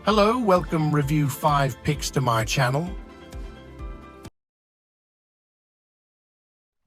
Hello, welcome Review 5 Picks to my channel.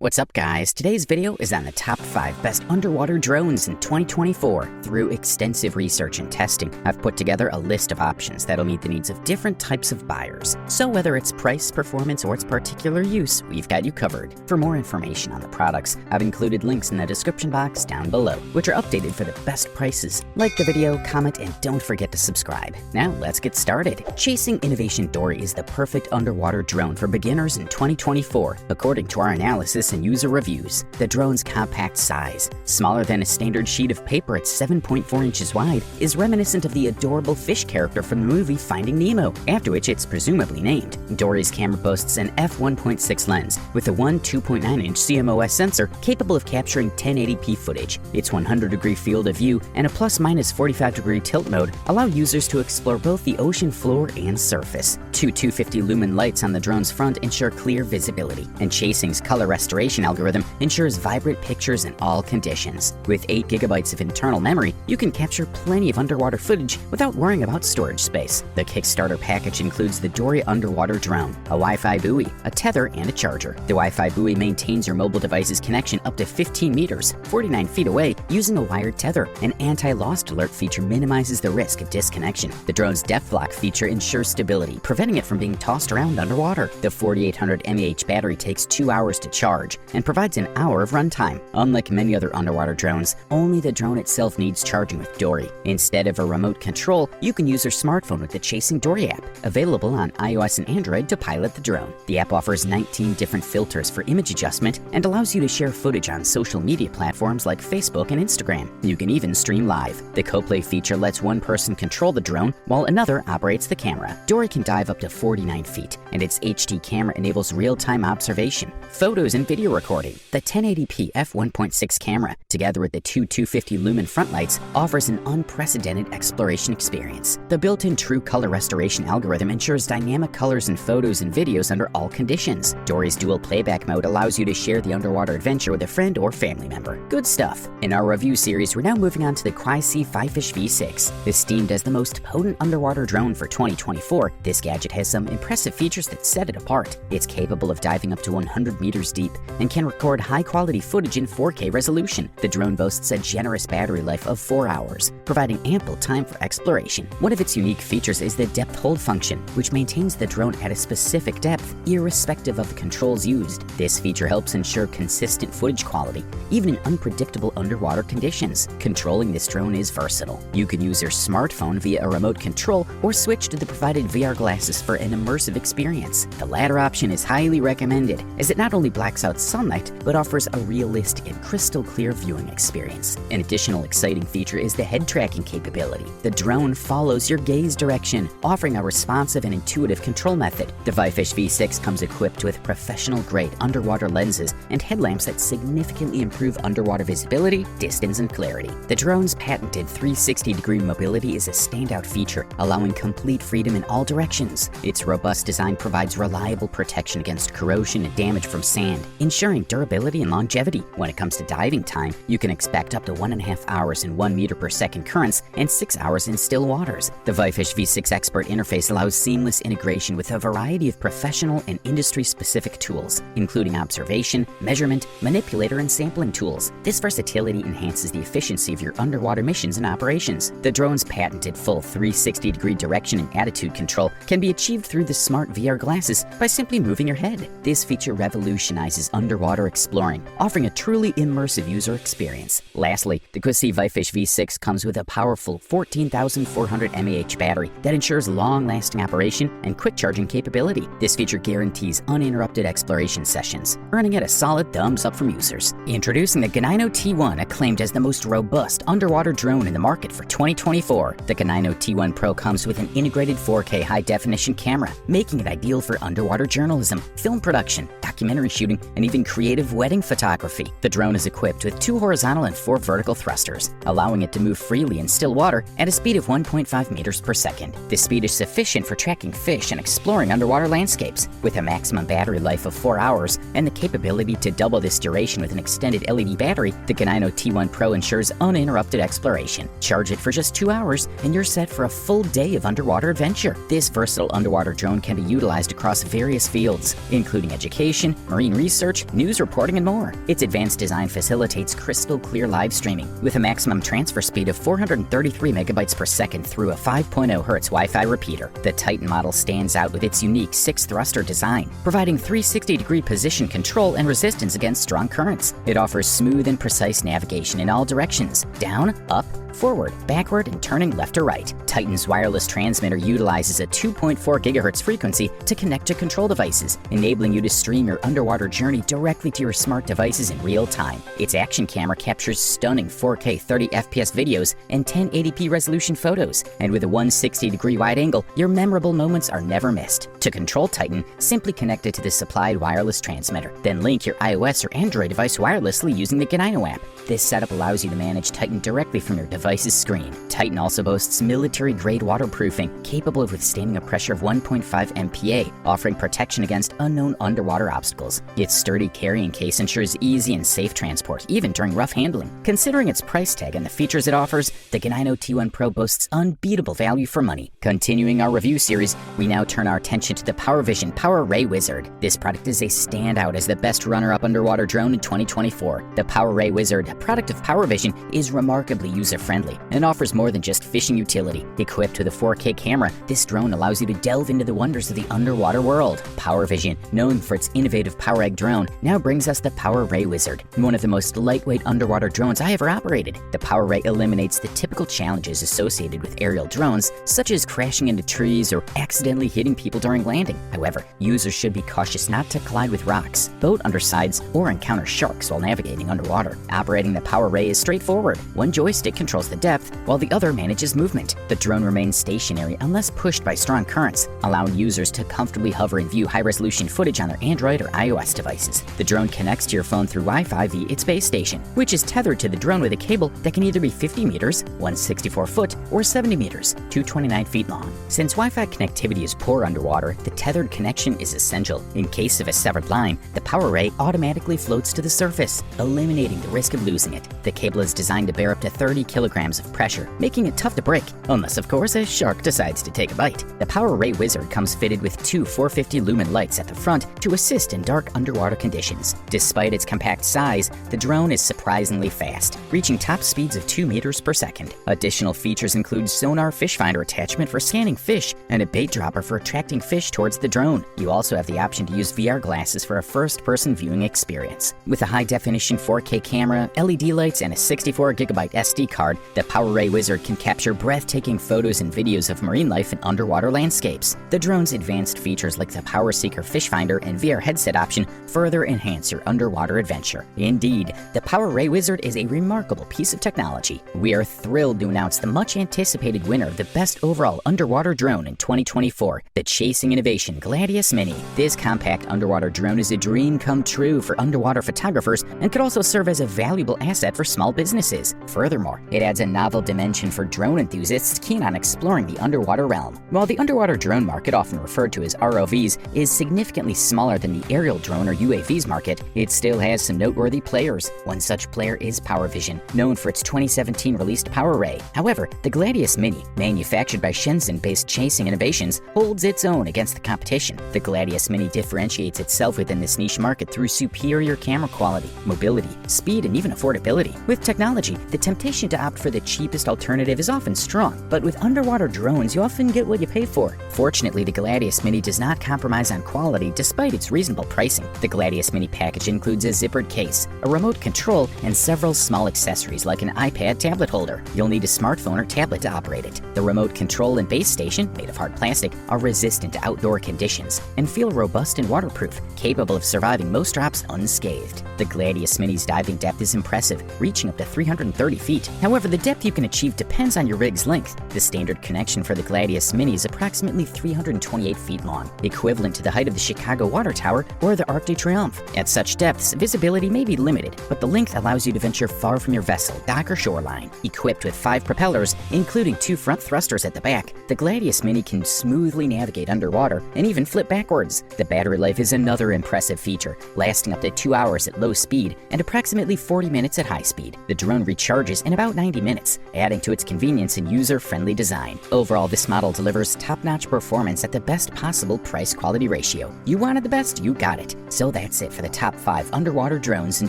What's up guys, today's video is on the top 5 best underwater drones in 2024. Through extensive research and testing, I've put together a list of options that'll meet the needs of different types of buyers. So whether it's price, performance, or its particular use, we've got you covered. For more information on the products, I've included links in the description box down below, which are updated for the best prices. Like the video, comment, and don't forget to subscribe. Now let's get started. Chasing Innovation Dory is the perfect underwater drone for beginners in 2024, according to our analysis and user reviews. The drone's compact size, smaller than a standard sheet of paper at 7.4 inches wide, is reminiscent of the adorable fish character from the movie Finding Nemo, after which it's presumably named. Dory's camera boasts an f1.6 lens with a 2.9-inch CMOS sensor capable of capturing 1080p footage. Its 100-degree field of view and a plus-minus 45-degree tilt mode allow users to explore both the ocean floor and surface. Two 250 lumen lights on the drone's front ensure clear visibility, and Chasing's color restoration algorithm ensures vibrant pictures in all conditions. With 8 GB of internal memory, you can capture plenty of underwater footage without worrying about storage space. The Kickstarter package includes the Dory underwater drone, a Wi-Fi buoy, a tether, and a charger. The Wi-Fi buoy maintains your mobile device's connection up to 15 meters, 49 feet away, using a wired tether. An anti-lost alert feature minimizes the risk of disconnection. The drone's depth lock feature ensures stability, preventing it from being tossed around underwater. The 4800 mAh battery takes 2 hours to charge and provides an hour of runtime. Unlike many other underwater drones, only the drone itself needs charging with Dory. Instead of a remote control, you can use your smartphone with the Chasing Dory app, available on iOS and Android to pilot the drone. The app offers 19 different filters for image adjustment and allows you to share footage on social media platforms like Facebook and Instagram. You can even stream live. The co-play feature lets one person control the drone while another operates the camera. Dory can dive up to 49 feet, and its HD camera enables real-time observation, photos, and video recording. The 1080p f1.6 camera, together with the two 250 lumen front lights, offers an unprecedented exploration experience. The built-in true color restoration algorithm ensures dynamic colors in photos and videos under all conditions. Dory's dual playback mode allows you to share the underwater adventure with a friend or family member. Good stuff. In our review series, we're now moving on to the Qysea Fifish V6. Esteemed as the most potent underwater drone for 2024, this gadget has some impressive features that set it apart. It's capable of diving up to 100 meters deep and can record high-quality footage in 4K resolution. The drone boasts a generous battery life of 4 hours, providing ample time for exploration. One of its unique features is the depth hold function, which maintains the drone at a specific depth, irrespective of the controls used. This feature helps ensure consistent footage quality, even in unpredictable underwater conditions. Controlling this drone is versatile. You can use your smartphone via a remote control or switch to the provided VR glasses for an immersive experience. The latter option is highly recommended, as it not only blacks out sunlight, but offers a realistic and crystal clear viewing experience. An additional exciting feature is the head tracking capability. The drone follows your gaze direction, offering a responsive and intuitive control method. The Fifish V6 comes equipped with professional-grade underwater lenses and headlamps that significantly improve underwater visibility, distance, and clarity. The drone's patented 360-degree mobility is a standout feature, allowing complete freedom in all directions. Its robust design provides reliable protection against corrosion and damage from sand, ensuring durability and longevity. When it comes to diving time, you can expect up to 1.5 hours in 1 meter per second currents and 6 hours in still waters. The Fifish V6 Expert interface allows seamless integration with a variety of professional and industry-specific tools, including observation, measurement, manipulator, and sampling tools. This versatility enhances the efficiency of your underwater missions and operations. The drone's patented full 360-degree direction and attitude control can be achieved through the smart VR glasses by simply moving your head. This feature revolutionizes underwater exploring, offering a truly immersive user experience. Lastly, the Qysea Fifish V6 comes with a powerful 14,400 mAh battery that ensures long-lasting operation and quick charging capability. This feature guarantees uninterrupted exploration sessions, earning it a solid thumbs up from users. Introducing the Geneinno T1, acclaimed as the most robust underwater drone in the market for 2024. The Geneinno T1 Pro comes with an integrated 4K high-definition camera, making it ideal for underwater journalism, film production, documentary shooting, and even creative wedding photography. The drone is equipped with 2 horizontal and 4 vertical thrusters, allowing it to move freely in still water at a speed of 1.5 meters per second. This speed is sufficient for tracking fish and exploring underwater landscapes. With a maximum battery life of 4 hours and the capability to double this duration with an extended LED battery, the Geneinno T1 Pro ensures uninterrupted exploration. Charge it for just 2 hours and you're set for a full day of underwater adventure. This versatile underwater drone can be utilized across various fields, including education, marine research, news reporting, and more. Its advanced design facilitates crystal clear live streaming with a maximum transfer speed of 433 megabytes per second through a 5.0 Hz Wi-Fi repeater. The Titan model stands out with its unique 6-thruster design, providing 360-degree position control and resistance against strong currents. It offers smooth and precise navigation in all directions: down, up, forward, backward, and turning left or right. Titan's wireless transmitter utilizes a 2.4 GHz frequency to connect to control devices, enabling you to stream your underwater journey directly to your smart devices in real time. Its action camera captures stunning 4K 30 FPS videos and 1080p resolution photos, and with a 160-degree wide angle, your memorable moments are never missed. To control Titan, simply connect it to the supplied wireless transmitter, then link your iOS or Android device wirelessly using the Geneinno app. This setup allows you to manage Titan directly from your device's screen. Titan also boasts military-grade waterproofing, capable of withstanding a pressure of 1.5 MPa, offering protection against unknown underwater obstacles. Its sturdy carrying case ensures easy and safe transport, even during rough handling. Considering its price tag and the features it offers, the Geneinno T1 Pro boasts unbeatable value for money. Continuing our review series, we now turn our attention to the PowerVision PowerRay Wizard. This product is a standout as the best runner-up underwater drone in 2024. The PowerRay Wizard, a product of PowerVision, is remarkably user-friendly and offers more than just fishing utility. Equipped with a 4K camera, this drone allows you to delve into the wonders of the underwater world. PowerVision, known for its innovative PowerEgg drone, now brings us the PowerRay Wizard, one of the most lightweight underwater drones I ever operated. The PowerRay eliminates the typical challenges associated with aerial drones, such as crashing into trees or accidentally hitting people during landing. However, users should be cautious not to collide with rocks, boat undersides, or encounter sharks while navigating underwater. Operating the PowerRay is straightforward. One joystick controls the depth, while the other manages movement. The drone remains stationary unless pushed by strong currents, allowing users to comfortably hover and view high-resolution footage on their Android or iOS devices. The drone connects to your phone through Wi-Fi via its base station, which is tethered to the drone with a cable that can either be 50 meters, 164 foot, or 70 meters, 229 feet long. Since Wi-Fi connectivity is poor underwater, the tethered connection is essential. In case of a severed line, the PowerRay automatically floats to the surface, eliminating the risk of losing it. The cable is designed to bear up to 30 kilograms of pressure, making it tough to break, unless of course a shark decides to take a bite. The PowerRay Wizard comes fitted with 2 450 lumen lights at the front to assist in dark underwater conditions. Despite its compact size, the drone is surprisingly fast, reaching top speeds of 2 meters per second. Additional features include Sonar fish finder attachment for scanning fish and a bait dropper for attracting fish towards the drone. You also have the option to use VR glasses for a first-person viewing experience. With a high-definition 4K camera, LED lights, and a 64GB SD card, the PowerRay Wizard can capture breathtaking photos and videos of marine life and underwater landscapes. The drone's advanced features like the Power Seeker fish finder and VR headset option further enhance your underwater adventure. Indeed, the PowerRay Wizard is a remarkable piece of technology. We are thrilled to announce the much-anticipated winner of the best overall underwater drone in 2024, the Chasing Innovation Gladius Mini. This compact underwater drone is a dream come true for underwater photographers and could also serve as a valuable asset for small businesses. Furthermore, it adds a novel dimension for drone enthusiasts keen on exploring the underwater realm. While the underwater drone market, often referred to as ROVs, is significantly smaller than the aerial drone or UAVs market, it still has some noteworthy players. One such player is PowerVision, known for its 2017 released PowerRay. However, the Gladius Mini, manufactured by Shenzhen-based Chasing Innovations, holds its own against the competition. The Gladius Mini differentiates itself within this niche market through superior camera quality, mobility, speed, and even affordability. With technology, the temptation to opt for the cheapest alternative is often strong, but with underwater drones, you often get what you pay for. Fortunately, the Gladius Mini does not compromise on quality despite its reasonable pricing. The Gladius Mini package includes a zippered case, a remote control, and several small accessories like an iPad tablet holder. You'll need a smartphone or tablet to operate it. The remote control and base station, made of hard plastic, are resistant to outdoor conditions and feel robust and waterproof, capable of surviving most drops unscathed. The Gladius Mini's diving depth is impressive, reaching up to 330 feet. However, However, the depth you can achieve depends on your rig's length. The standard connection for the Gladius Mini is approximately 328 feet long, equivalent to the height of the Chicago Water Tower or the Arc de Triomphe. At such depths, visibility may be limited, but the length allows you to venture far from your vessel, dock, or shoreline. Equipped with 5 propellers, including 2 front thrusters at the back, the Gladius Mini can smoothly navigate underwater and even flip backwards. The battery life is another impressive feature, lasting up to 2 hours at low speed and approximately 40 minutes at high speed. The drone recharges in about 90 minutes, adding to its convenience and user-friendly design. Overall, this model delivers top-notch performance at the best possible price-quality ratio. You wanted the best, you got it. So that's it for the top 5 underwater drones in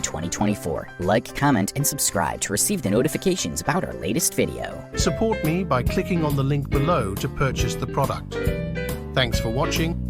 2024. Like, comment, and subscribe to receive the notifications about our latest video. Support me by clicking on the link below to purchase the product. Thanks for watching.